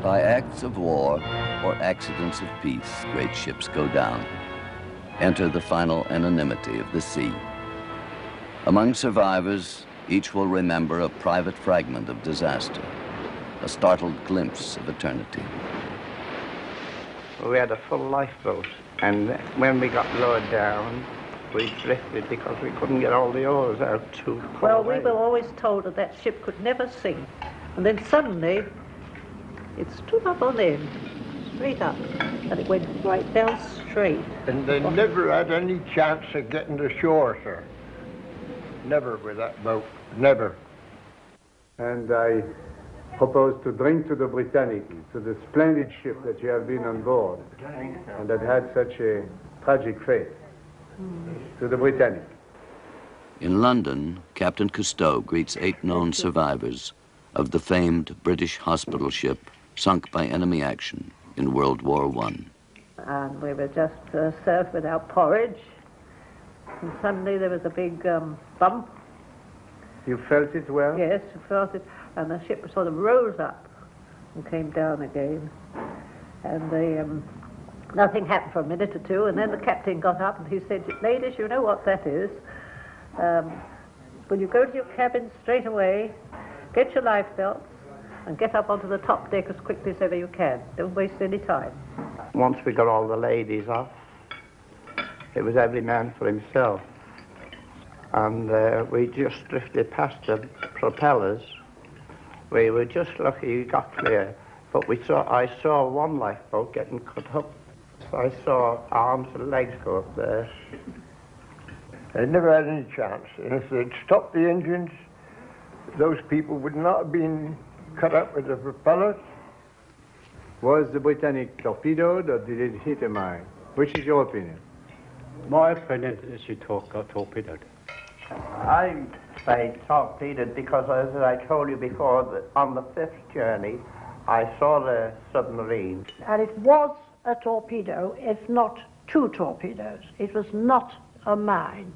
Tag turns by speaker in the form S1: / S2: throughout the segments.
S1: By acts of war or accidents of peace, great ships go down. Enter the final anonymity of the sea. Among survivors, each will remember a private fragment of disaster, a startled glimpse of eternity.
S2: We had a full lifeboat, and when we got lowered down, we drifted because we couldn't get all the oars out to pull
S3: Well,
S2: away.
S3: we were always told that that ship could never sink, and then suddenly it stood up on end, straight up, and it went right down straight.
S4: And they never had any chance of getting to shore, sir. Never with that boat, never.
S5: And I propose to drink to the Britannic, to the splendid ship that you have been on board, and that had such a tragic fate. To the Britannic.
S1: In London, Captain Cousteau greets 8 known survivors of the famed British hospital ship sunk by enemy action in World War I.
S3: And we were just served with our porridge, and suddenly there was a big bump.
S5: You felt it well?
S3: Yes, we felt it, and the ship sort of rose up and came down again. And nothing happened for a minute or two, and then the captain got up and he said, "Ladies, you know what that is. Will you go to your cabin straight away, get your life belts, and get up onto the top deck as quickly as ever you can. Don't waste any time."
S2: Once we got all the ladies off, it was every man for himself. And we just drifted past the propellers. We were just lucky we got clear. But I saw one lifeboat getting cut up. I saw arms and legs go up there.
S4: They never had any chance. And if they'd stopped the engines, those people would not have been cut up with the propellers.
S5: Was the Britannic torpedoed or did it hit a mine? Which is your opinion?
S6: My opinion is she got torpedoed.
S2: I say torpedoed because, as I told you before, that on the 5th journey, I saw the submarine.
S7: And it was a torpedo, if not 2 torpedoes. It was not a mine.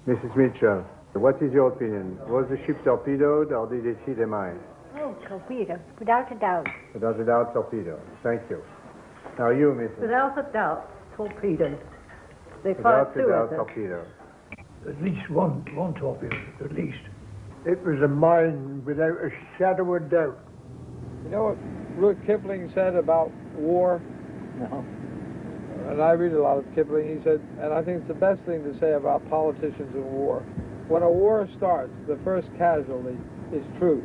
S5: Mrs. Mitchell, what is your opinion? Was the ship torpedoed or did it hit a mine?
S7: Oh, torpedo, without a doubt.
S5: Without a doubt, torpedo. Thank you. Now you, Mrs.
S3: Without a doubt, torpedoed. They
S5: Without
S3: fired
S5: a
S3: 2
S5: doubt,
S3: of them.
S5: torpedo.
S8: At least one torpedo, at least.
S4: It was a mine without a shadow of doubt.
S9: You know what Rudyard Kipling said about war?
S3: No.
S9: And I read a lot of Kipling. He said, and I think it's the best thing to say about politicians in war. When a war starts, the first casualty is truth.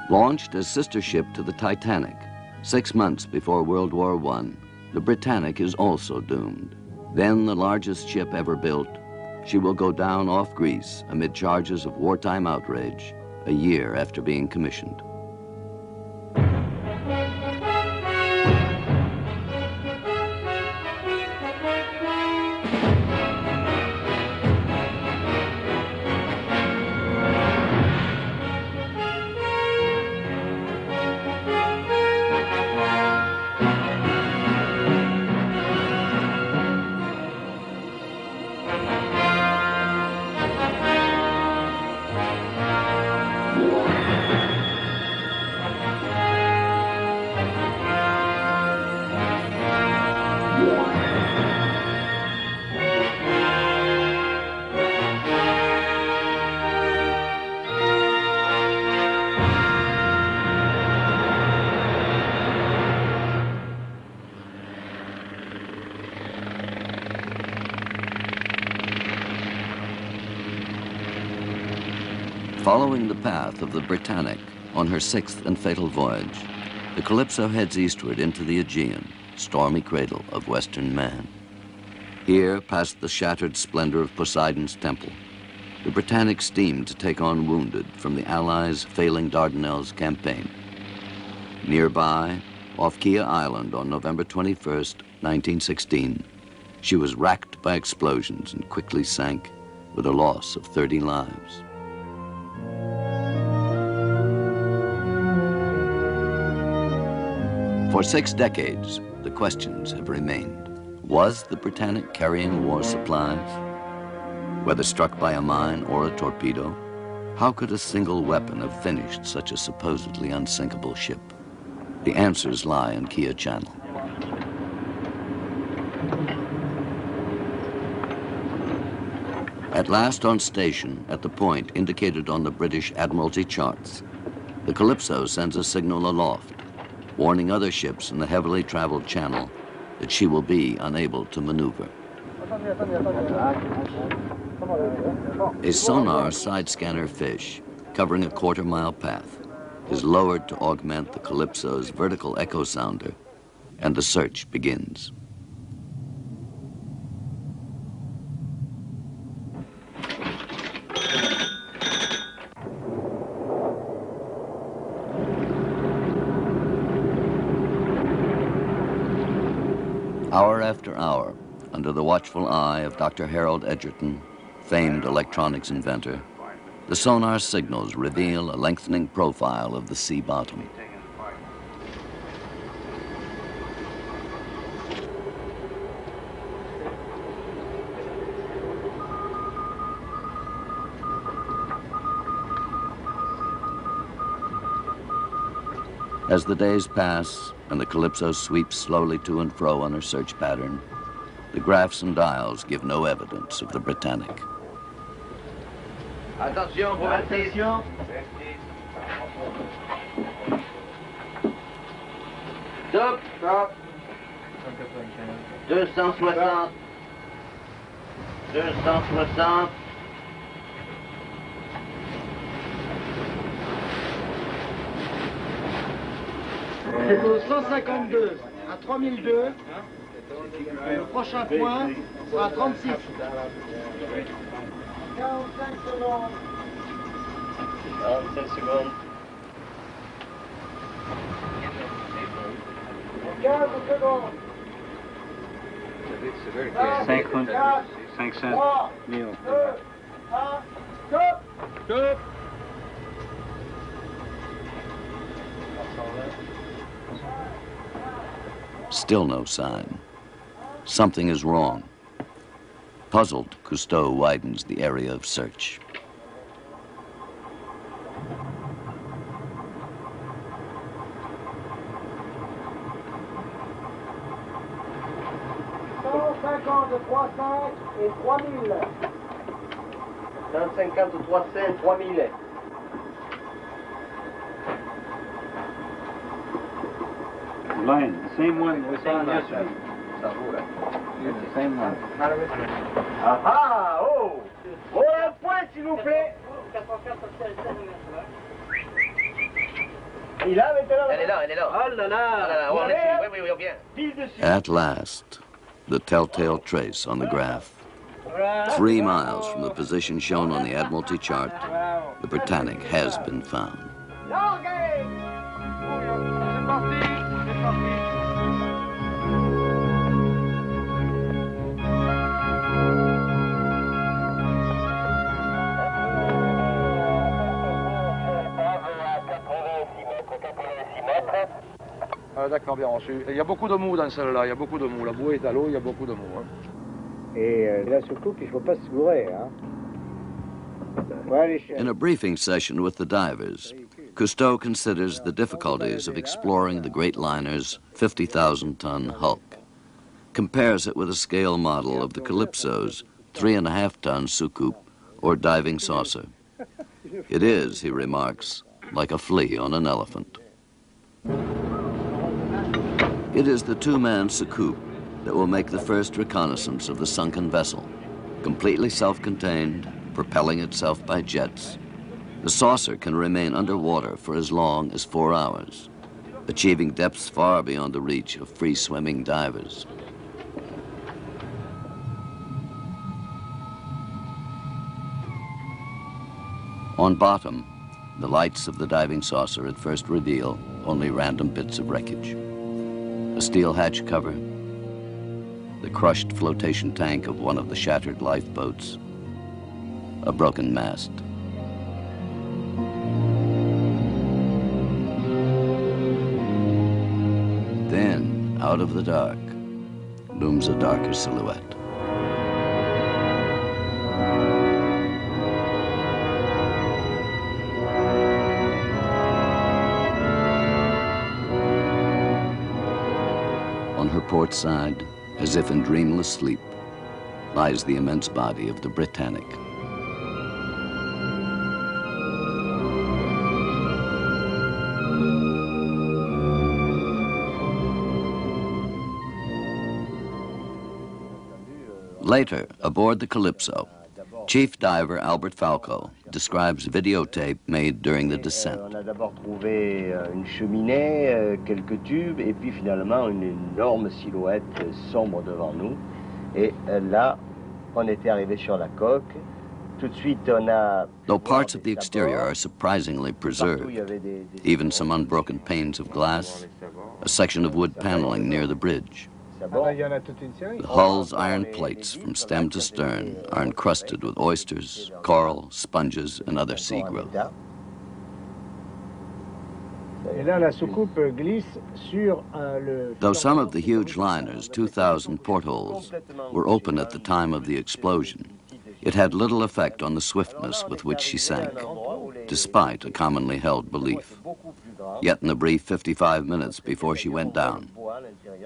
S1: Launched as sister ship to the Titanic, 6 months before World War I, the Britannic is also doomed. Then the largest ship ever built, she will go down off Greece amid charges of wartime outrage a year after being commissioned. Following the path of the Britannic on her 6th and fatal voyage, the Calypso heads eastward into the Aegean, stormy cradle of Western man. Here, past the shattered splendor of Poseidon's temple, the Britannic steamed to take on wounded from the Allies' failing Dardanelles campaign. Nearby, off Kia Island on November 21st, 1916, she was racked by explosions and quickly sank with a loss of 30 lives. For 6 decades, the questions have remained. Was the Britannic carrying war supplies? Whether struck by a mine or a torpedo, how could a single weapon have finished such a supposedly unsinkable ship? The answers lie in Kia Channel. At last on station, at the point indicated on the British Admiralty charts, the Calypso sends a signal aloft, warning other ships in the heavily traveled channel that she will be unable to maneuver. A sonar side scanner fish, covering a quarter-mile path, is lowered to augment the Calypso's vertical echo sounder, and the search begins. Hour after hour, under the watchful eye of Dr. Harold Edgerton, famed electronics inventor, the sonar signals reveal a lengthening profile of the sea bottom. As the days pass and the Calypso sweeps slowly to and fro on her search pattern, the graphs and dials give no evidence of the Britannic.
S2: Attention, attention. 260. 260.
S10: C'est au 152 à 3002. Le prochain point sera à 36. 45 secondes.
S2: 45 secondes.
S10: 15 secondes.
S6: 500 000.
S10: 2, 1, stop.
S6: Stop.
S1: Still no sign. Something is wrong. Puzzled, Cousteau widens the area of search.
S10: de 3,5 et 3,000.
S2: 150 ou 300, 3000.
S6: Line, the same one we saw yesterday.
S2: The same one. Ah, oh! Oh, un point, s'il vous plaît! Il a maintenant. Elle est là, elle est là. Oh là là! Ah là là, on est dessus. Oui, oui, bien.
S1: At last, the telltale trace on the graph. 3 miles from the position shown on the Admiralty chart, the Britannic has been found.
S11: D'accord, bien reçu. Il y a beaucoup de mou dans celle-là, il y a beaucoup de mou. La bouée est à l'eau, il y a beaucoup de mou. Hein.
S5: Et là surtout qu'il ne faut pas se gourer. Hein.
S1: In a briefing session with the divers, Cousteau considers the difficulties of exploring the great liner's 50,000-ton hulk, compares it with a scale model of the Calypso's 3.5-ton soucoupe or diving saucer. It is, he remarks, like a flea on an elephant. It is the 2-man soucoupe that will make the first reconnaissance of the sunken vessel, completely self-contained, propelling itself by jets. The saucer can remain underwater for as long as 4 hours, achieving depths far beyond the reach of free-swimming divers. On bottom, the lights of the diving saucer at first reveal only random bits of wreckage. A steel hatch cover, the crushed flotation tank of one of the shattered lifeboats, a broken mast. Then, out of the dark, looms a darker silhouette. her port side, as if in dreamless sleep, lies the immense body of the Brittanic. Later, aboard the Calypso, Chief Diver Albert Falco describes videotape made during the descent.
S12: On a d'abord trouvé une cheminée, quelques tubes, et puis finalement une énorme silhouette sombre devant nous. Et là, on était arrivé sur la coque. Tout de suite, on a...
S1: Though parts of the exterior are surprisingly preserved, even some unbroken panes of glass, a section of wood paneling near the bridge. The hull's iron plates from stem to stern are encrusted with oysters, coral, sponges, and other sea growth. Though some of the huge liner's 2,000 portholes were open at the time of the explosion, it had little effect on the swiftness with which she sank, despite a commonly held belief. Yet in the brief 55 minutes before she went down,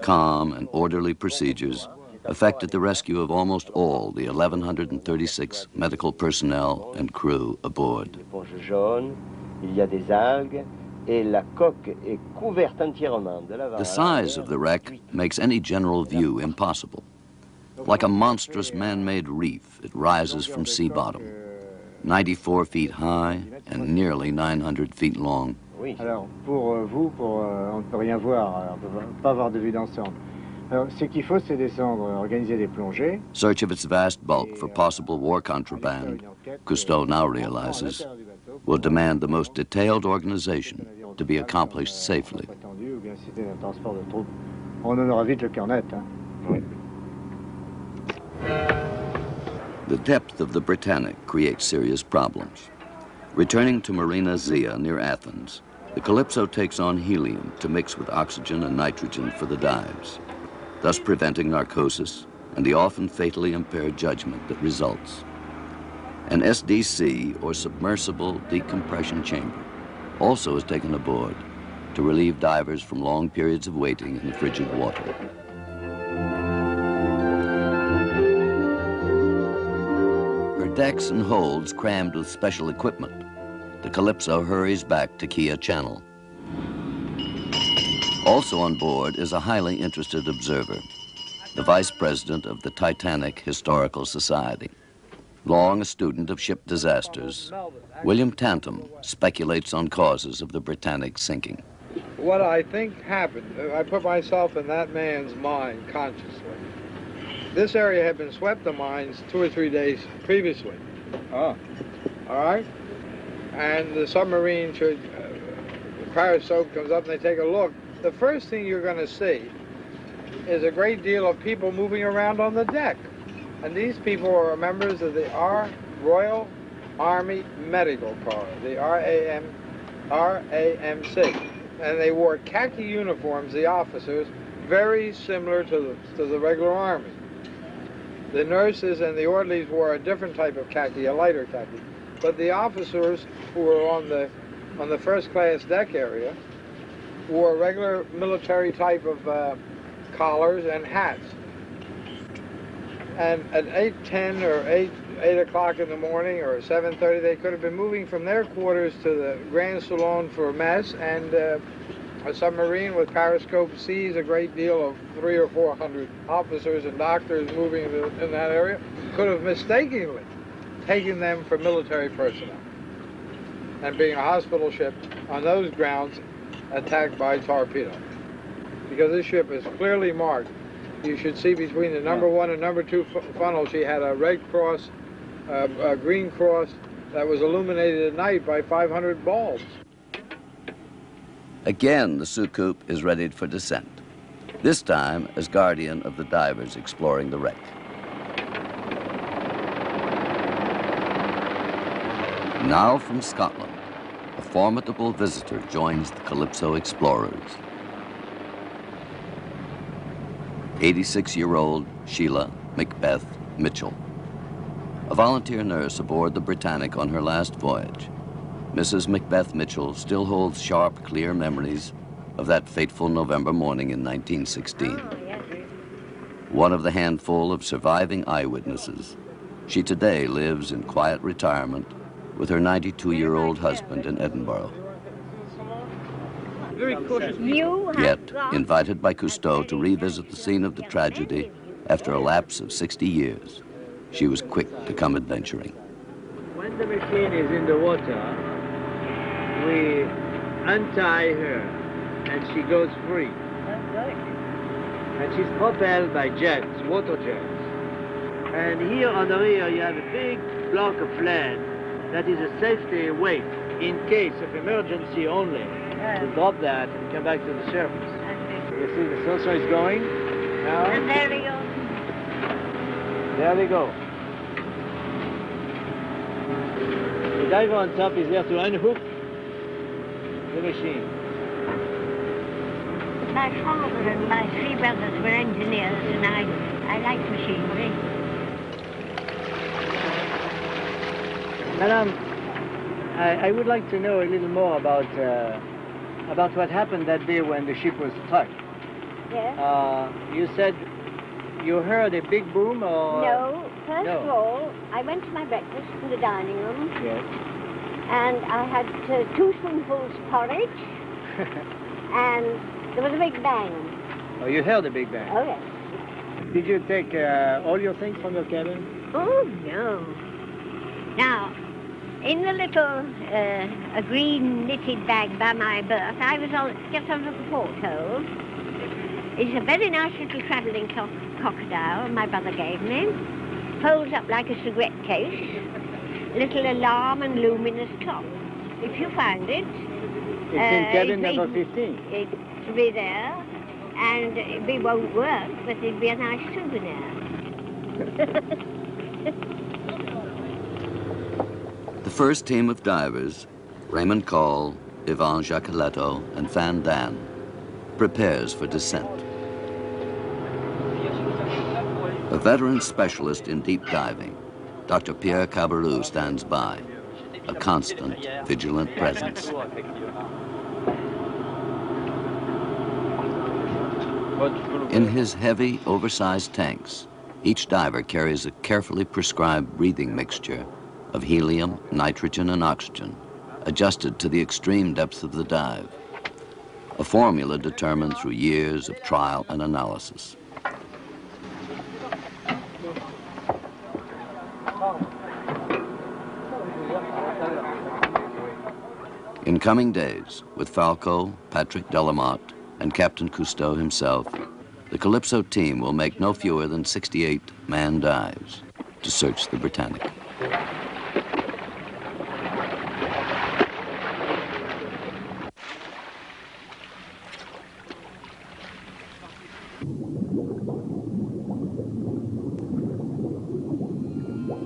S1: calm and orderly procedures effected the rescue of almost all the 1,136 medical personnel and crew aboard. The size of the wreck makes any general view impossible. Like a monstrous man-made reef, it rises from sea bottom, 94 feet high and nearly 900 feet long.
S13: Alors, pour vous, on ne peut rien voir, on ne peut pas avoir de vue d'ensemble. Alors, ce qu'il faut, c'est descendre, organiser des plongées.
S1: Search of its vast bulk for possible war contraband, Cousteau now realizes, will demand the most detailed organization to be accomplished safely.
S13: On en aura vite le cœur net.
S1: The depth of the Brittanic creates serious problems. Returning to Marina Zia near Athens, the Calypso takes on helium to mix with oxygen and nitrogen for the dives, thus preventing narcosis and the often fatally impaired judgment that results. An SDC, or submersible decompression chamber, also is taken aboard to relieve divers from long periods of waiting in the frigid water. Her decks and holds crammed with special equipment, the Calypso hurries back to Kia Channel. Also on board is a highly interested observer, the vice president of the Titanic Historical Society. Long a student of ship disasters, William Tantum speculates on causes of the Brittanic sinking.
S9: What I think happened, I put myself in that man's mind consciously. This area had been swept of mines 2 or 3 days previously. All right? And the submarine should, the periscope comes up and they take a look. The first thing you're going to see is a great deal of people moving around on the deck. And these people are members of the Royal Army Medical Corps, the RAMC. And they wore khaki uniforms, the officers, very similar to the regular Army. The nurses and the orderlies wore a different type of khaki, a lighter khaki. But the officers who were on the first class deck area wore regular military type of collars and hats. And at 8:10 or 8 o'clock in the morning or 7:30, they could have been moving from their quarters to the Grand Salon for mess, and a submarine with periscope sees a great deal of 300 or 400 officers and doctors moving in that area, could have mistakenly taken them for military personnel. And being a hospital ship, on those grounds, attacked by torpedo. Because this ship is clearly marked. You should see between the number 1 and number 2 funnel, she had a red cross, a green cross that was illuminated at night by 500 bulbs.
S1: Again, the Soucoupe is readied for descent, this time as guardian of the divers exploring the wreck. Now from Scotland, a formidable visitor joins the Calypso explorers. 86-year-old Sheila Macbeth Mitchell, a volunteer nurse aboard the Brittanic on her last voyage. Mrs. Macbeth Mitchell still holds sharp, clear memories of that fateful November morning in 1916.
S3: Oh, yes.
S1: One of the handful of surviving eyewitnesses, she today lives in quiet retirement with her 92-year-old husband in Edinburgh. Yet, invited by Cousteau to revisit the scene of the tragedy after a lapse of 60 years, she was quick to come adventuring.
S14: When the machine is in the water, we untie her and she goes free. And she's propelled by jets, water jets. And here on the rear you have a big block of land that is a safety weight in case of emergency only. We drop that and come back to the surface. You see the saucer is going now.
S15: And there we go.
S14: There we go. The diver on top is there to unhook the machine.
S15: My father and my three brothers were engineers, and I like machinery.
S14: Madame, I would like to know a little more about what happened that day when the ship was struck.
S15: Yes?
S14: You said you heard a big boom, or...?
S15: No. First of all, I went to my breakfast in the dining room.
S14: Yes.
S15: And I had 2 spoonfuls porridge. And there was a big bang.
S14: Oh, you heard a big bang?
S15: Oh, yes.
S14: Did you take all your things from your cabin?
S15: Oh, no. Now, in the little a green knitted bag by my berth, I was just under the porthole. It's a very nice little travelling crocodile my brother gave me. Folds up like a cigarette case. Little alarm and luminous top. If you find it...
S14: It's in cabin number 15.
S15: It'll be there, and it won't work, but it'll be a nice souvenir.
S1: The first team of divers, Raymond Call, Yvon Jacques, and Van Dan, prepares for descent. A veteran specialist in deep diving, Dr. Pierre Cabarrou stands by, a constant, vigilant presence. In his heavy, oversized tanks, each diver carries a carefully prescribed breathing mixture of helium, nitrogen, and oxygen, adjusted to the extreme depth of the dive, a formula determined through years of trial and analysis. In coming days, with Falco, Patrick Delamotte, and Captain Cousteau himself, the Calypso team will make no fewer than 68 manned dives to search the Brittanic.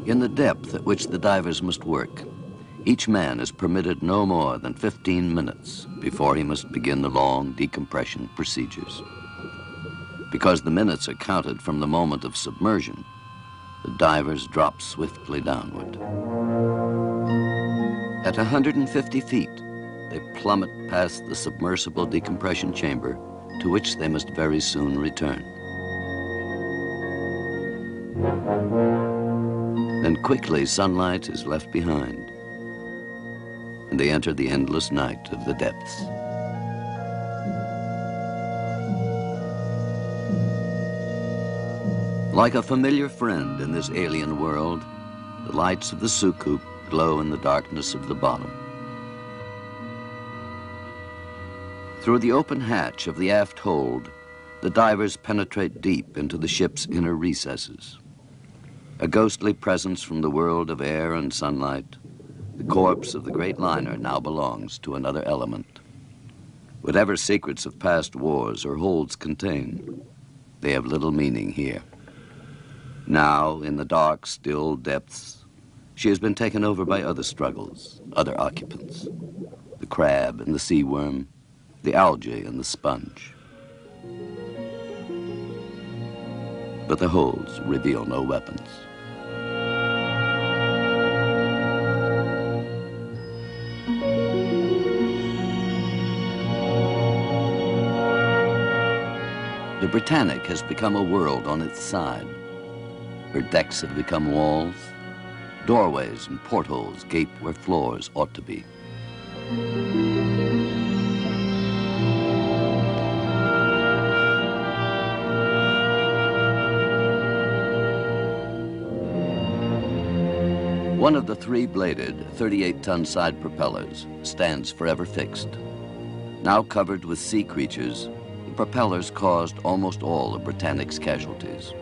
S1: In the depth at which the divers must work, each man is permitted no more than 15 minutes before he must begin the long decompression procedures. Because the minutes are counted from the moment of submersion, the divers drop swiftly downward. At 150 feet, they plummet past the submersible decompression chamber, to which they must very soon return. Then quickly sunlight is left behind, and they enter the endless night of the depths. Like a familiar friend in this alien world, the lights of the soucoupe glow in the darkness of the bottom. Through the open hatch of the aft hold, the divers penetrate deep into the ship's inner recesses. A ghostly presence from the world of air and sunlight, the corpse of the great liner now belongs to another element. Whatever secrets of past wars or holds contain, they have little meaning here. Now, in the dark, still depths, she has been taken over by other struggles, other occupants. The crab and the sea worm, the algae and the sponge. But the holds reveal no weapons. The Brittanic has become a world on its side. Her decks have become walls. Doorways and portholes gape where floors ought to be. One of the three-bladed, 38-ton side propellers stands forever fixed. Now covered with sea creatures, the propellers caused almost all of Britannic's casualties.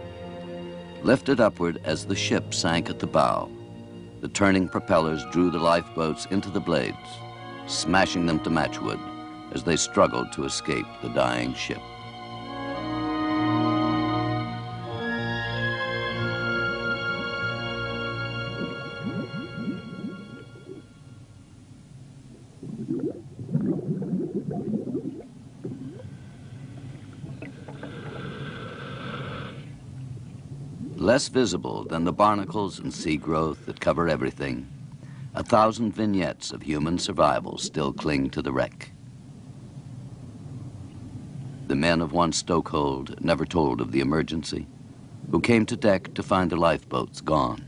S1: Lifted upward as the ship sank at the bow, the turning propellers drew the lifeboats into the blades, smashing them to matchwood as they struggled to escape the dying ship. Less visible than the barnacles and sea growth that cover everything, 1,000 vignettes of human survival still cling to the wreck. The men of one stokehold never told of the emergency, who came to deck to find the lifeboats gone.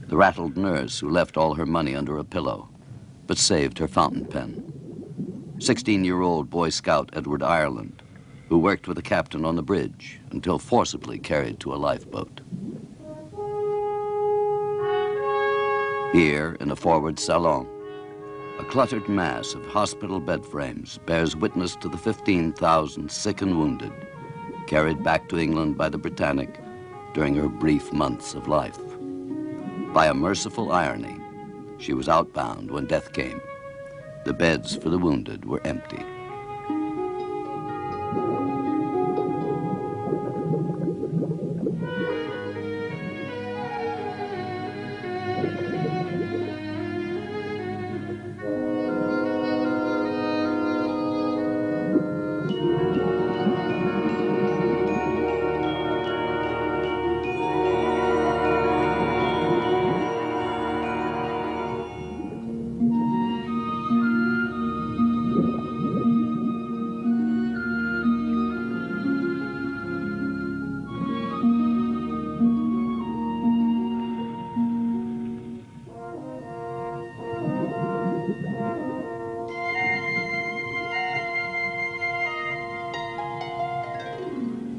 S1: The rattled nurse who left all her money under a pillow, but saved her fountain pen. 16-year-old Boy Scout Edward Ireland, who worked with the captain on the bridge until forcibly carried to a lifeboat. Here, in a forward salon, a cluttered mass of hospital bed frames bears witness to the 15,000 sick and wounded carried back to England by the Britannic during her brief months of life. By a merciful irony, she was outbound when death came. The beds for the wounded were empty.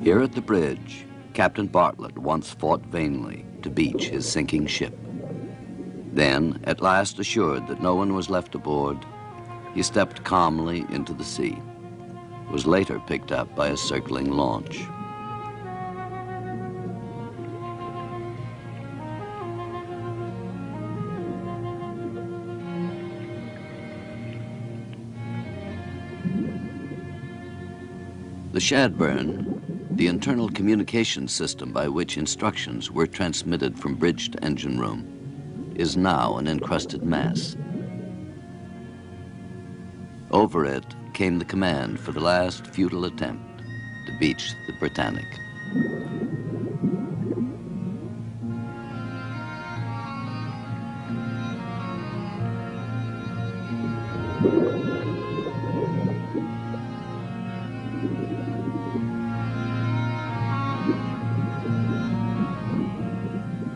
S1: Here at the bridge, Captain Bartlett once fought vainly to beach his sinking ship. Then, at last assured that no one was left aboard, he stepped calmly into the sea, was later picked up by a circling launch. The Shadburn, the internal communication system by which instructions were transmitted from bridge to engine room, is now an encrusted mass. Over it came the command for the last futile attempt to beach the Britannic.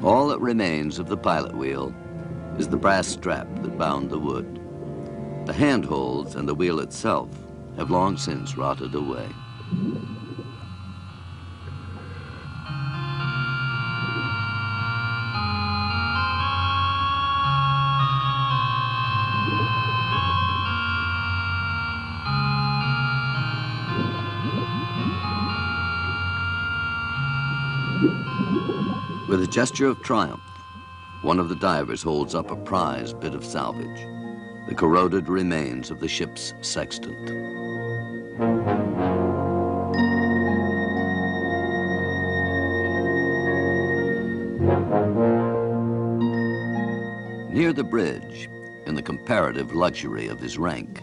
S1: All that remains of the pilot wheel is the brass strap that bound the wood. The handholds and the wheel itself have long since rotted away. With a gesture of triumph, one of the divers holds up a prized bit of salvage, the corroded remains of the ship's sextant. Near the bridge, in the comparative luxury of his rank,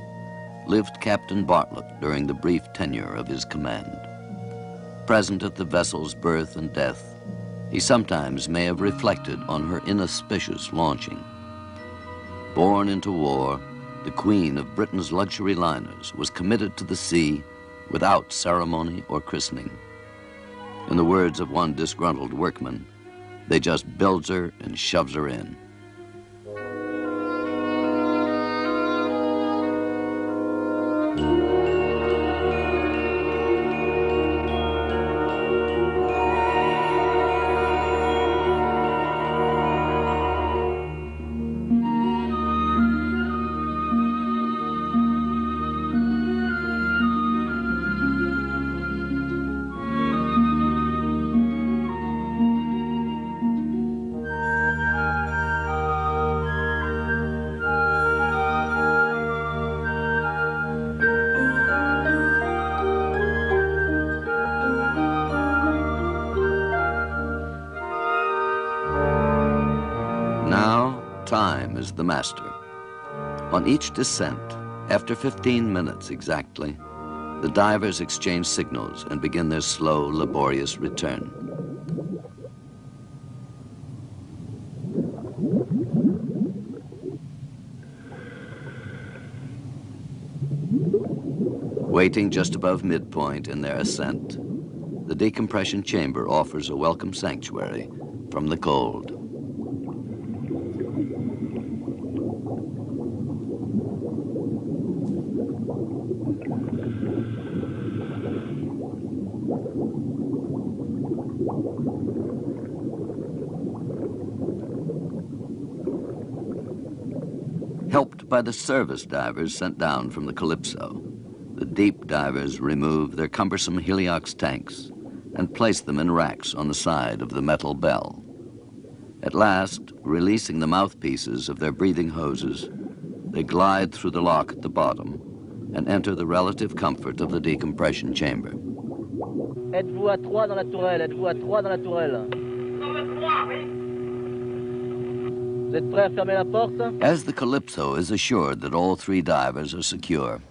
S1: lived Captain Bartlett during the brief tenure of his command. Present at the vessel's birth and death, he sometimes may have reflected on her inauspicious launching. Born into war, the queen of Britain's luxury liners was committed to the sea without ceremony or christening. In the words of one disgruntled workman, they just builds her and shoves her in. Time is the master. On each descent, after 15 minutes exactly, the divers exchange signals and begin their slow, laborious return. Waiting just above midpoint in their ascent, the decompression chamber offers a welcome sanctuary from the cold. Helped by the service divers sent down from the Calypso, the deep divers remove their cumbersome heliox tanks and place them in racks on the side of the metal bell. At last, releasing the mouthpieces of their breathing hoses, they glide through the lock at the bottom and enter the relative comfort of the decompression chamber.
S14: Êtes-vous à 3 dans la tourelle? Êtes-vous à 3 dans la tourelle? Vous êtes prêts à fermer la porte?
S1: As the Calypso is assured that all 3 divers are secure,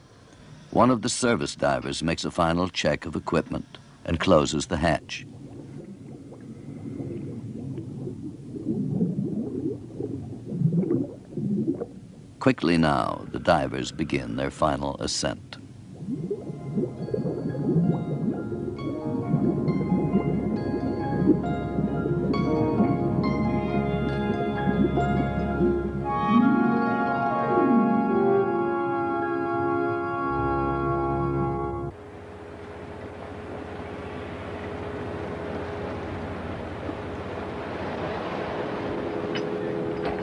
S1: one of the service divers makes a final check of equipment and closes the hatch. Quickly now, the divers begin their final ascent.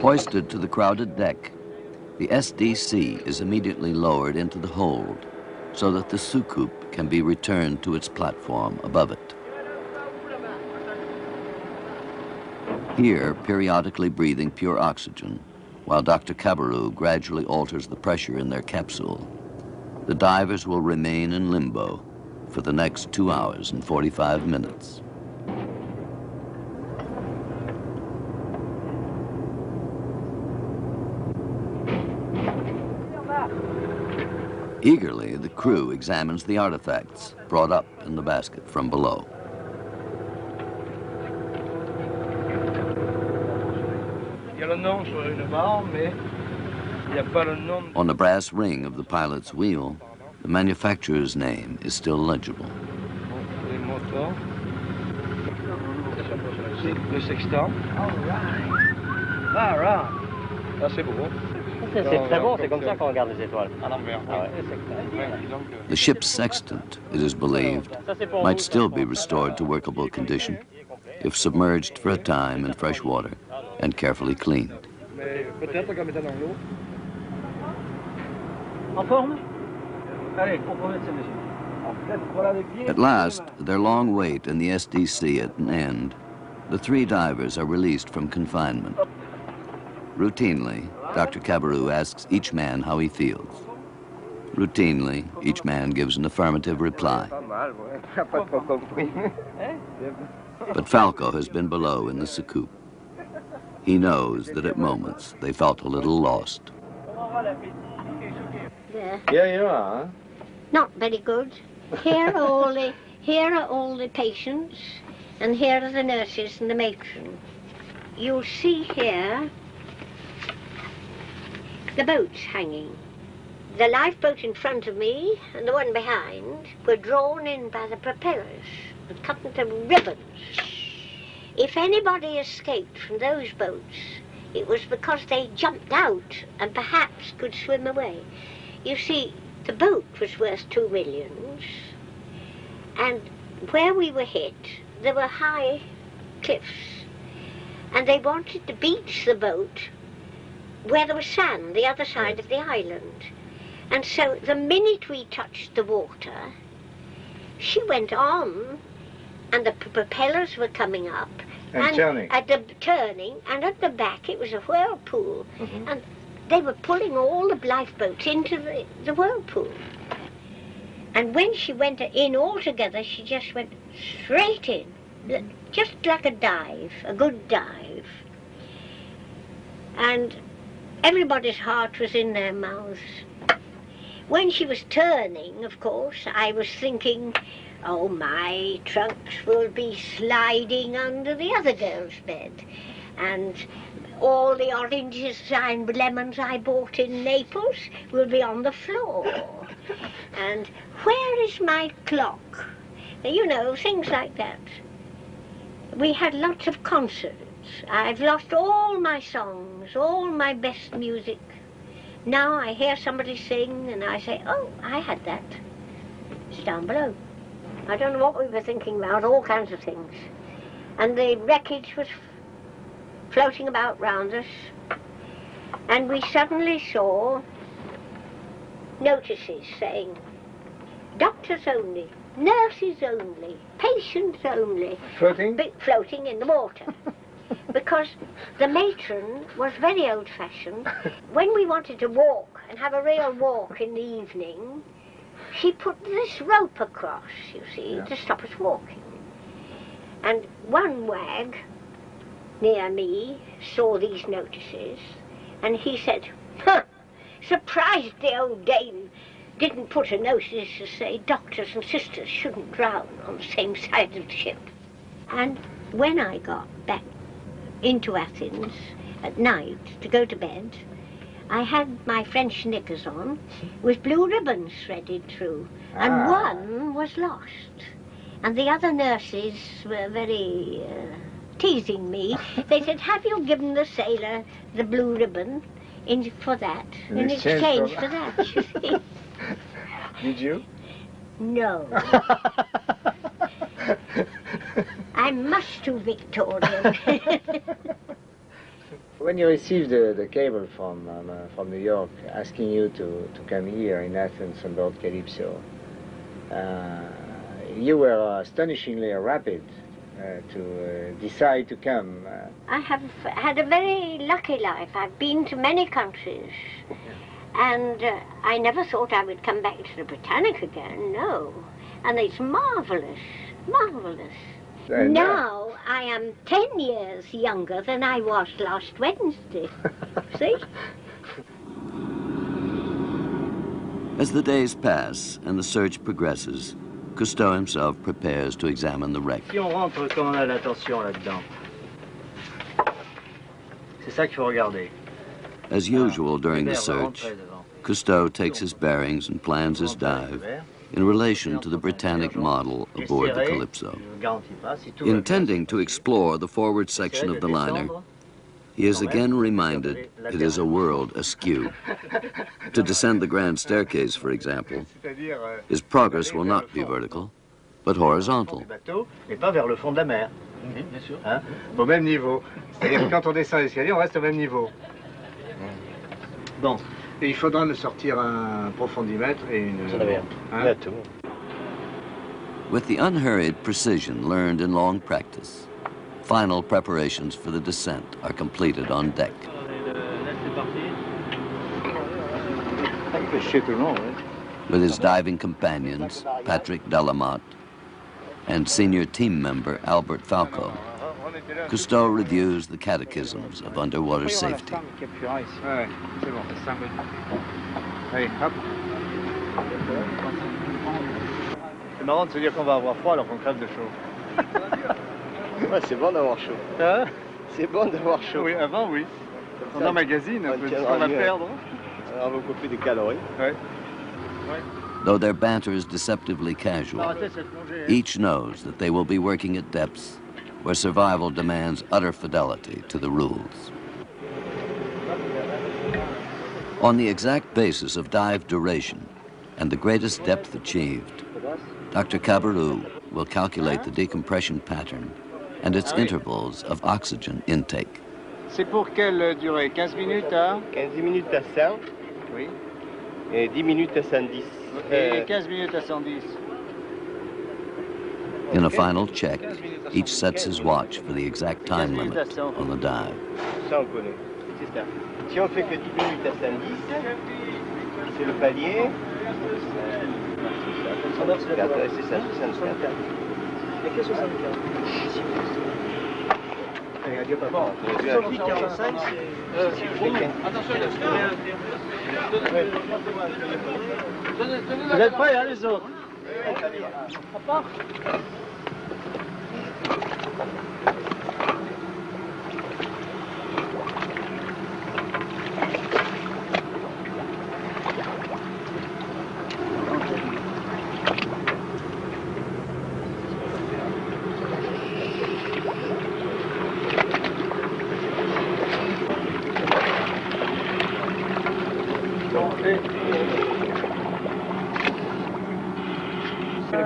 S1: Hoisted to the crowded deck, the SDC is immediately lowered into the hold so that the soucoupe can be returned to its platform above it. Here, periodically breathing pure oxygen, while Dr. Cabarrou gradually alters the pressure in their capsule, the divers will remain in limbo for the next 2 hours and 45 minutes. Eagerly, the crew examines the artifacts brought up in the basket from below. On the brass ring of the pilot's wheel, the manufacturer's name is still legible.
S12: C'est très bon, c'est comme ça qu'on regarde les étoiles.
S1: The ship's sextant, it is believed, might still be restored to workable condition if submerged for a time in fresh water and carefully cleaned. At last, their long wait in the SDC at an end, the 3 divers are released from confinement. Routinely, Dr. Cabarrou asks each man how he feels. Routinely, each man gives an affirmative reply. But Falco has been below in the soucoupe. He knows that at moments they felt a little lost.
S15: Here you are. Not very good. Here are all the patients, and here are the nurses and the matron. You'll see here the boats hanging. the lifeboat in front of me and the one behind were drawn in by the propellers and cut into ribbons. If anybody escaped from those boats, it was because they jumped out and perhaps could swim away. You see, the boat was worth 2 millions, and where we were hit, there were high cliffs, and they wanted to beach the boat where there was sand, the other side of the island. And so the minute we touched the water, she went on, and the propellers were coming up,
S13: and turning.
S15: Turning, and at the back it was a whirlpool, and they were pulling all the lifeboats into the whirlpool. And when she went in altogether, she just went straight in, just like a dive, a good dive. And everybody's heart was in their mouths. When she was turning, of course, I was thinking, oh, my trunks will be sliding under the other girl's bed. And all the oranges and lemons I bought in Naples will be on the floor. And where is my clock? You know, things like that. We had lots of concerts. I've lost all my songs, all my best music. Now I hear somebody sing and I say, oh, I had that. It's down below. I don't know what we were thinking about, all kinds of things. And the wreckage was floating about round us. And we suddenly saw notices saying, doctors only, nurses only, patients only.
S13: Floating?
S15: Floating in the water. Because the matron was very old-fashioned. When we wanted to walk and have a real walk in the evening, she put this rope across, you see, to stop us walking. And one wag near me saw these notices, and he said, huh, surprised the old dame didn't put a notice to say doctors and sisters shouldn't drown on the same side of the ship. And when I got back into Athens at night to go to bed, I had my French knickers on with blue ribbons threaded through, and one was lost. And the other nurses were very teasing me. They said, have you given the sailor the blue ribbon for that, in exchange for that, you see?
S13: Did you?
S15: No. I'm much too Victorian.
S13: When you received the cable from New York asking you to come here in Athens on board Calypso, you were astonishingly rapid to decide to come.
S15: I have had a very lucky life. I've been to many countries. And I never thought I would come back to the Brittanic again, no. And it's marvelous, marvelous. Now I am 10 years younger than I was last Wednesday. See?
S1: As the days pass and the search progresses, Cousteau himself prepares to examine the wreck.
S14: Si on rentre quand on a l'attention là-dedans. C'est ça qu'il faut regarder.
S1: As usual during the search, Cousteau takes his bearings and plans his dive in relation to the Britannic model aboard the Calypso. Intending to explore the forward section of the liner, he is again reminded it is a world askew. To descend the grand staircase, for example, his progress will not be vertical, but horizontal.
S13: Et pas vers le fond de la mer. Hein? Au même niveau. C'est-à-dire que quand on descend l'escalier, on reste au même niveau. Bon. Et il faudra me sortir un profondimètre et une... Hein?
S1: With the unhurried precision learned in long practice, final preparations for the descent are completed on deck. With his diving companions, Patrick Delamotte, and senior team member Albert Falco, Cousteau reviews the catechisms of underwater safety.
S13: C'est marrant de se dire qu'on va avoir froid alors qu'on crève de chaud.
S12: Ouais, c'est bon d'avoir chaud.
S13: Hein?
S12: C'est bon d'avoir chaud.
S13: Oui, avant, oui. On emmagasine un peu, on va perdre.
S12: On va couper des calories.
S13: Ouais.
S1: Though their banter is deceptively casual, each knows that they will be working at depths where survival demands utter fidelity to the rules. On the exact basis of dive duration and the greatest depth achieved, Dr. Cabarrou will calculate the decompression pattern and its intervals of oxygen intake.
S13: C'est pour quelle durée? 15 minutes à
S12: 15 minutes à 100.
S13: Oui.
S12: Et 10 minutes à 110.
S13: Et 15 minutes à 110.
S1: In a final check, each sets his watch for the exact time limit on the dive.
S12: Ça, on connaît. C'est ça. Si on fait que 10 minutes à 110, c'est le palier. C'est ça, 64.
S10: Il y a que 64.
S12: Bon,
S10: 45, c'est trop long. Vous êtes prêts, hein, les autres? Ça part.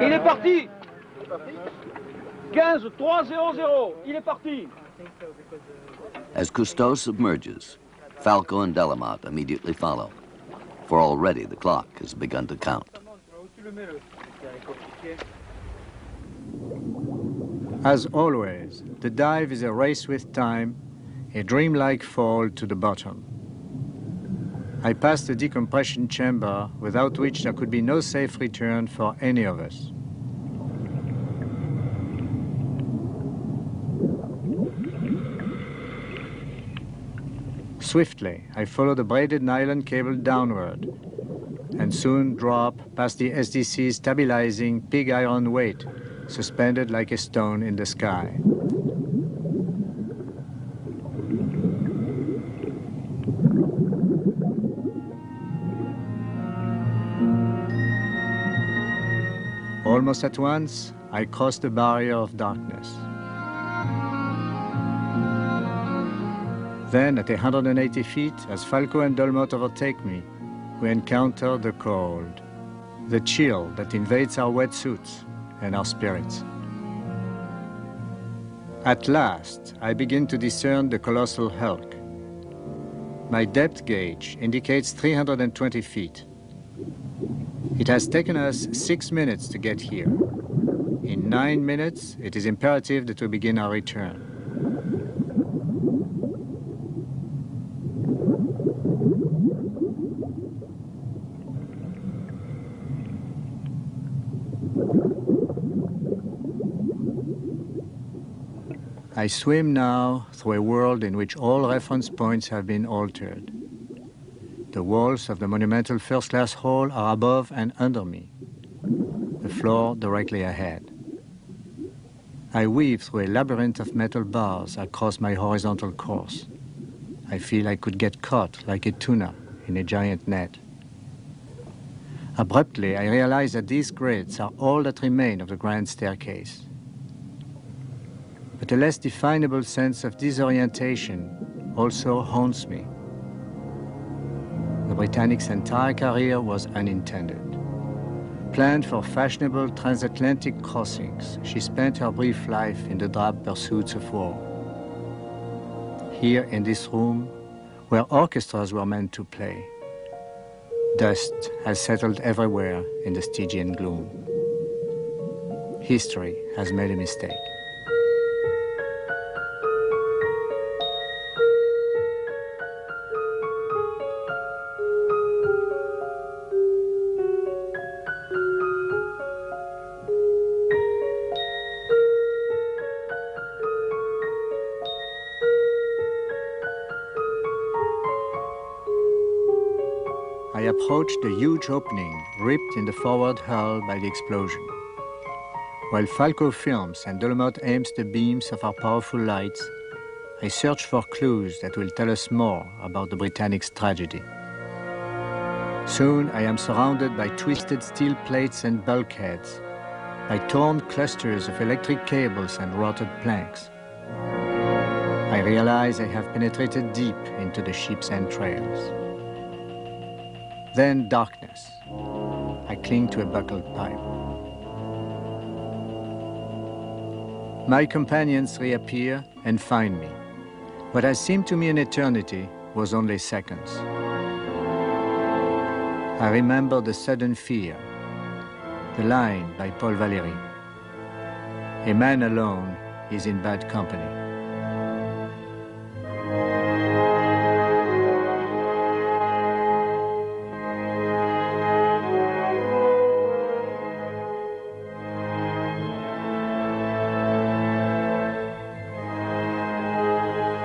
S10: Il est parti. 15 300. Il est parti.
S1: As Cousteau submerges, Falco and Delamotte immediately follow, for already the clock has begun to count.
S16: As always, the dive is a race with time, a dreamlike fall to the bottom. I passed the decompression chamber, without which there could be no safe return for any of us. Swiftly, I follow the braided nylon cable downward, and soon drop past the SDC's stabilizing pig iron weight, suspended like a stone in the sky. Almost at once, I cross the barrier of darkness. Then, at 180 feet, as Falco and Delamotte overtake me, we encounter the cold, the chill that invades our wetsuits and our spirits. At last, I begin to discern the colossal hulk. My depth gauge indicates 320 feet. It has taken us 6 minutes to get here. In 9 minutes, it is imperative that we begin our return. I swim now through a world in which all reference points have been altered. The walls of the monumental first-class hall are above and under me, the floor directly ahead. I weave through a labyrinth of metal bars across my horizontal course. I feel I could get caught like a tuna in a giant net. Abruptly, I realize that these grids are all that remain of the grand staircase. But a less definable sense of disorientation also haunts me. The Britannic's entire career was unintended. Planned for fashionable transatlantic crossings, she spent her brief life in the drab pursuits of war. Here in this room, where orchestras were meant to play, dust has settled everywhere in the Stygian gloom. History has made a mistake. I approached the huge opening ripped in the forward hull by the explosion. While Falco films and Delamotte aims the beams of our powerful lights, I search for clues that will tell us more about the Britannic's tragedy. Soon I am surrounded by twisted steel plates and bulkheads, by torn clusters of electric cables and rotted planks. I realize I have penetrated deep into the ship's entrails. Then darkness. I cling to a buckled pipe. My companions reappear and find me. What has seemed to me an eternity was only seconds. I remember the sudden fear, the line by Paul Valéry. A man alone is in bad company.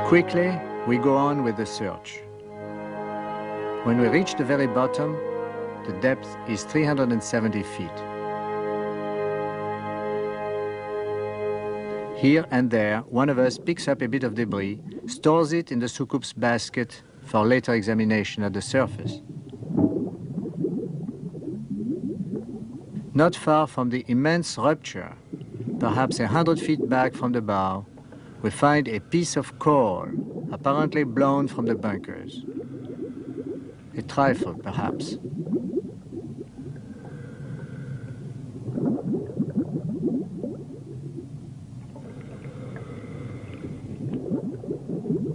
S16: Quickly, we go on with the search. When we reach the very bottom, the depth is 370 feet. Here and there, one of us picks up a bit of debris, stores it in the soucoup's basket for later examination at the surface. Not far from the immense rupture, perhaps 100 feet back from the bow, we find a piece of coal, apparently blown from the bunkers. A trifle, perhaps.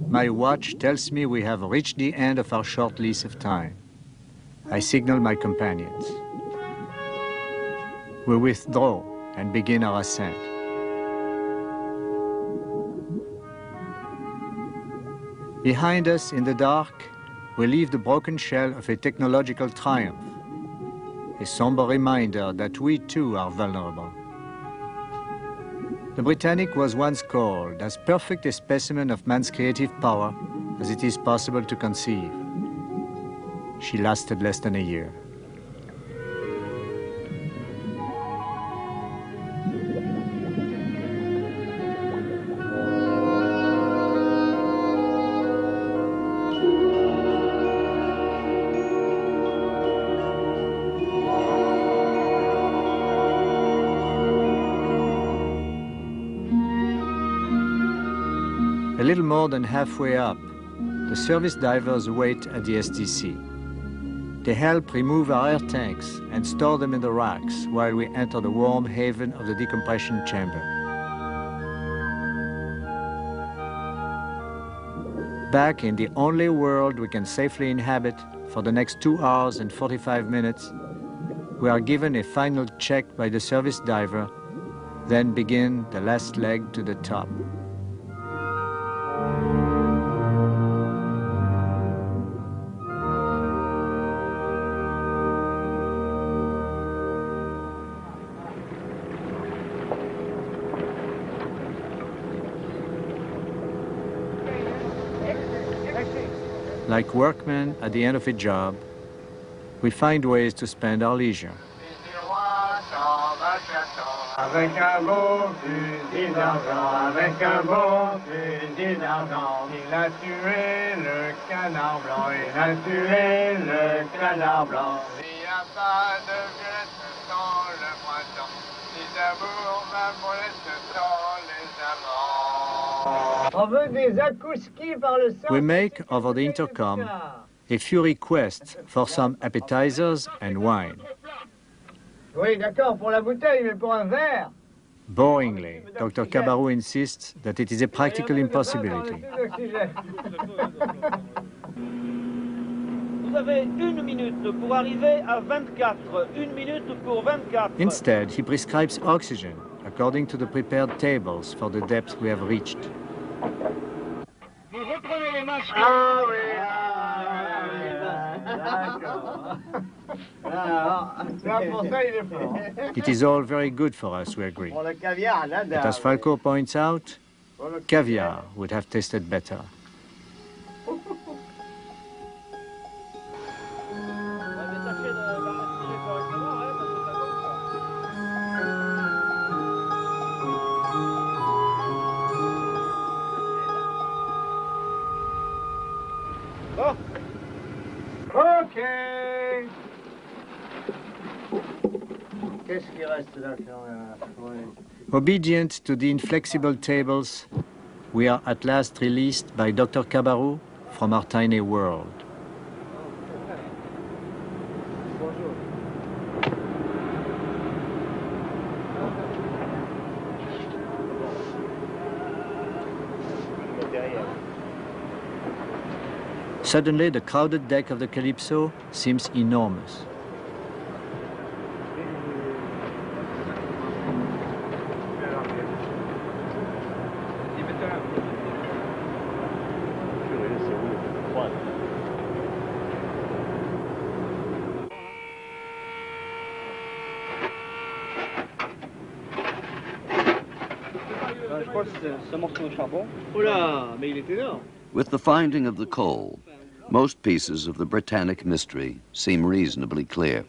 S16: My watch tells me we have reached the end of our short lease of time. I signal my companions. We withdraw and begin our ascent. Behind us in the dark, we leave the broken shell of a technological triumph, a somber reminder that we too are vulnerable. The Brittanic was once called as perfect a specimen of man's creative power as it is possible to conceive. She lasted less than a year. A little more than halfway up, the service divers wait at the STC. They help remove our air tanks and store them in the racks while we enter the warm haven of the decompression chamber. Back in the only world we can safely inhabit for the next 2 hours and 45 minutes, we are given a final check by the service diver, then begin the last leg to the top. Like workmen at the end of a job, we find ways to spend our leisure.
S10: Avec un beau fusil d'argent, avec un beau fusil d'argent, il a tué le canard blanc, il a tué le canard blanc. Il n'y a pas de violette sans le printemps, ni d'amour même pour sans les amants. On veut des akouskis par le sang.
S16: We make over the intercom a few requests for some appetizers and wine.
S10: Oui, d'accord, pour la bouteille, mais pour un verre.
S16: Boringly, Dr. Cabarrou insists that it is a practical impossibility.
S17: Vous avez 1 minute pour arriver à 24, 1 minute pour 24.
S16: Instead, he prescribes oxygen according to the prepared tables for the depth we have reached.
S10: Vous reprenez les masques. Ah oui, d'accord.
S16: It is all very good for us, we agree. But as Falco points out, caviar would have tasted better.
S14: Okay. Qu'est-ce qui reste là?
S16: Obedient to the inflexible tables, we are at last released by Dr. Cabarrou from our tiny world. Suddenly, the crowded deck of the Calypso seems enormous.
S1: With the finding of the coal, most pieces of the Brittanic mystery seem reasonably clear.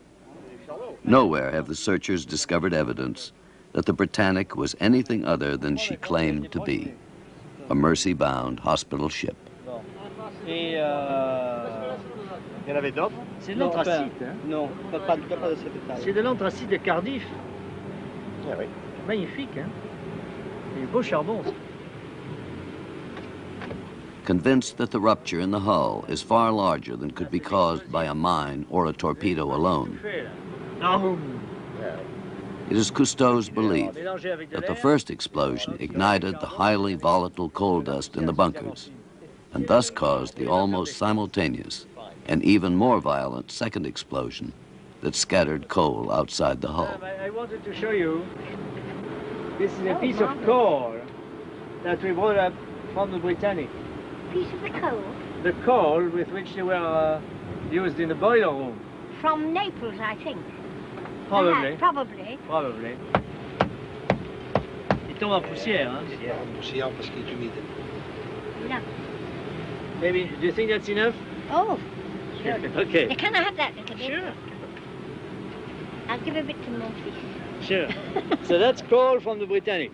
S1: Nowhere have the searchers discovered evidence that the Brittanic was anything other than she claimed to be, a mercy-bound hospital ship.
S12: Il y en avait d'autres?
S14: C'est de l'anthracite, hein?
S12: Non, pas de cette taille.
S14: C'est de l'anthracite de Cardiff.
S12: Ah oui.
S14: Magnifique, hein? C'est du beau charbon.
S1: Convinced that the rupture in the hull is far larger than could be caused by a mine or a torpedo alone, it is Cousteau's belief that the first explosion ignited the highly volatile coal dust in the bunkers and thus caused the almost simultaneous and even more violent second explosion that scattered coal outside the hull.
S14: I wanted to show you, this is a piece of coal that we brought up from the Brittanic.
S15: Piece of the coal?
S14: The coal with which they were used in the boiler room.
S15: From Naples, I think.
S14: Probably.
S15: Probably.
S14: Probably. Il tombe en poussière, hein?
S11: Poussière parce qu'il est humide.
S15: No.
S14: Maybe, do you think that's enough?
S15: Oh, sure.
S14: Okay.
S15: Can I have that little bit?
S14: Sure.
S15: I'll give a bit to Morphy.
S14: Sure. So that's coal from the Brittanic.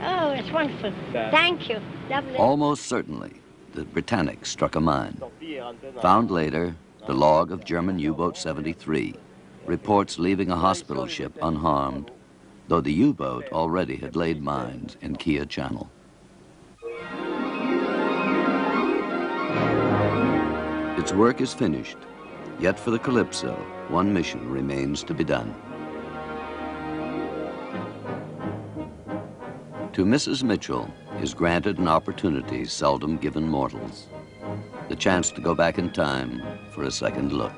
S15: Oh, it's wonderful. Thank you. Lovely.
S1: Almost certainly, the Brittanic struck a mine. Found later, the log of German U-boat 73 reports leaving a hospital ship unharmed, though the U-boat already had laid mines in Kia Channel. Its work is finished, yet for the Calypso, one mission remains to be done. To Mrs. Mitchell is granted an opportunity seldom given mortals, the chance to go back in time for a second look.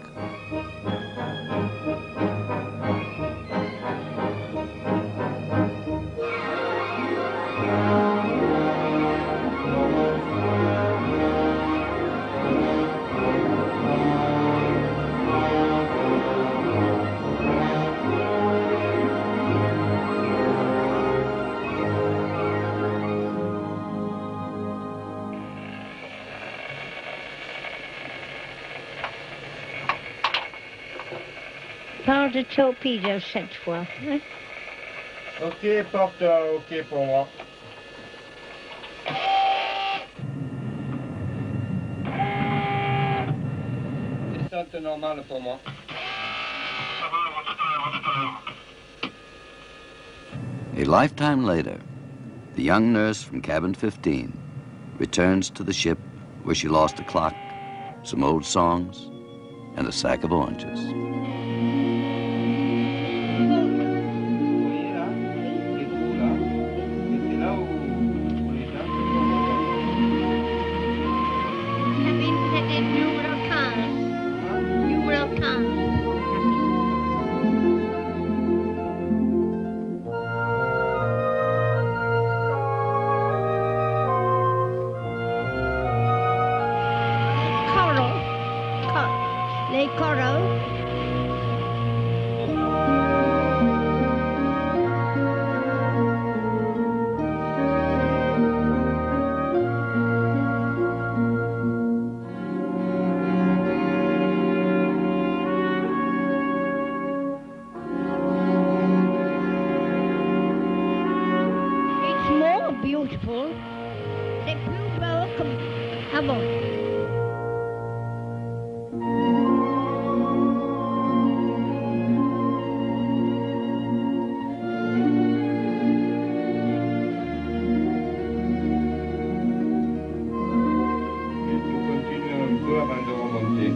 S15: Pas de torpedo cette fois. Hein?
S10: Ok, porteur, ok pour moi. Descente normale pour moi.
S1: A lifetime later, the young nurse from cabin 15 returns to the ship where she lost a clock, some old songs, and a sack of oranges.
S11: peu avant de remonter.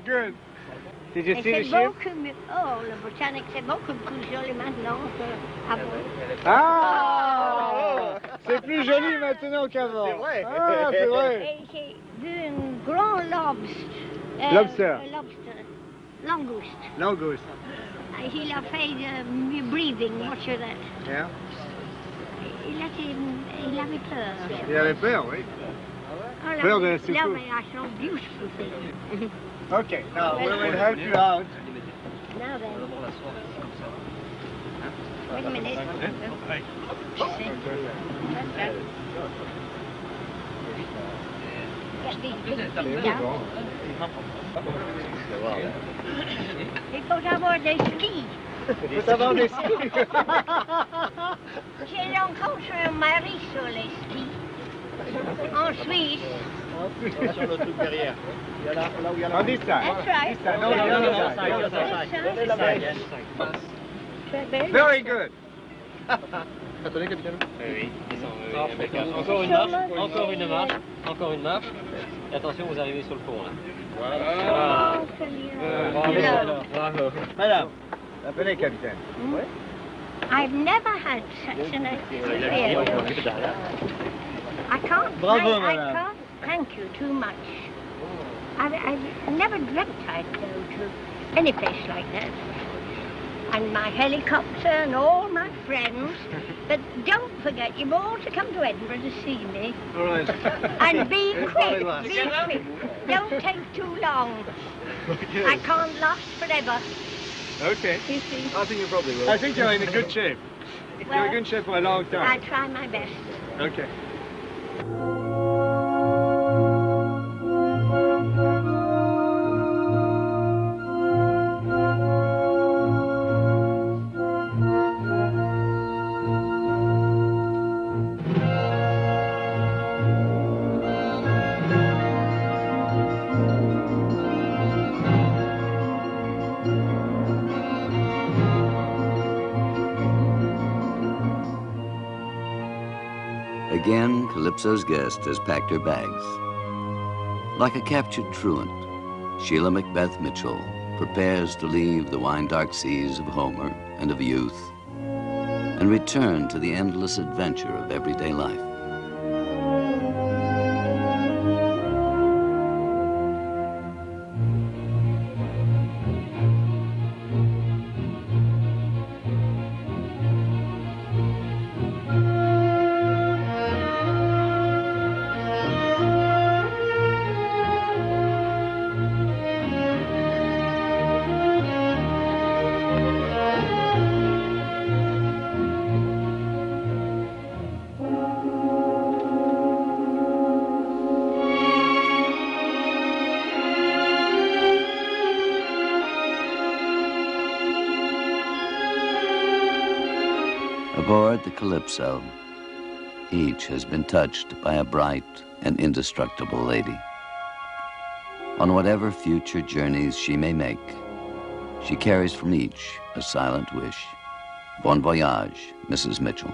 S13: Good. Did you
S15: Et
S13: see the
S15: c'est
S13: ship?
S15: beaucoup mieux. Oh, le Britannic, c'est beaucoup plus joli maintenant qu'avant.
S13: Ah! C'est plus joli maintenant qu'avant.
S15: C'est vrai.
S13: Ah, c'est vrai.
S15: Et j'ai vu un grand lobster.
S13: Lobster.
S15: Lobster. Langouste.
S13: Langouste.
S15: Il a fait breathing, watch that.
S13: Yeah.
S15: Il avait peur.
S13: Il avait peur, oui.
S15: Oh,
S13: Peur de la
S15: lovely,
S13: secours.
S15: I saw beautiful things.
S13: Okay, now we will help you out.
S15: Now then. Wait a minute. Get these big feet down. Il faut avoir des skis.
S13: Il faut avoir des skis.
S15: J'ai rencontré un mari sur les skis. En Suisse.
S14: Sur le truc derrière. Là où il y a la...
S13: On this side.
S15: That's right.
S13: This side. No, the other side. Very good.
S14: Attendez, capitaine. Oui, encore une marche, encore une marche, encore une marche. Et attention, vous arrivez sur le pont là. Voilà.
S13: Bravo. Madame, appelez capitaine.
S15: Ouais. I've never had such an experience. I can't thank you too much. I never dreamt I'd go to any place like that. And my helicopter and all my friends. But don't forget, you've all to come to Edinburgh to see me.
S13: All right.
S15: And be quick, be quick. Don't take too long.
S13: Okay.
S15: I can't last forever.
S13: Okay.
S15: You see?
S13: I think you probably will. I think you're in a good shape. You're in good shape for a long time.
S15: I try my best.
S13: Okay.
S1: Again, Calypso's guest has packed her bags. Like a captured truant, Sheila Macbeth Mitchell prepares to leave the wine-dark seas of Homer and of youth and return to the endless adventure of everyday life. Aboard the Calypso, each has been touched by a bright and indestructible lady. On whatever future journeys she may make, she carries from each a silent wish. Bon voyage, Mrs. Mitchell.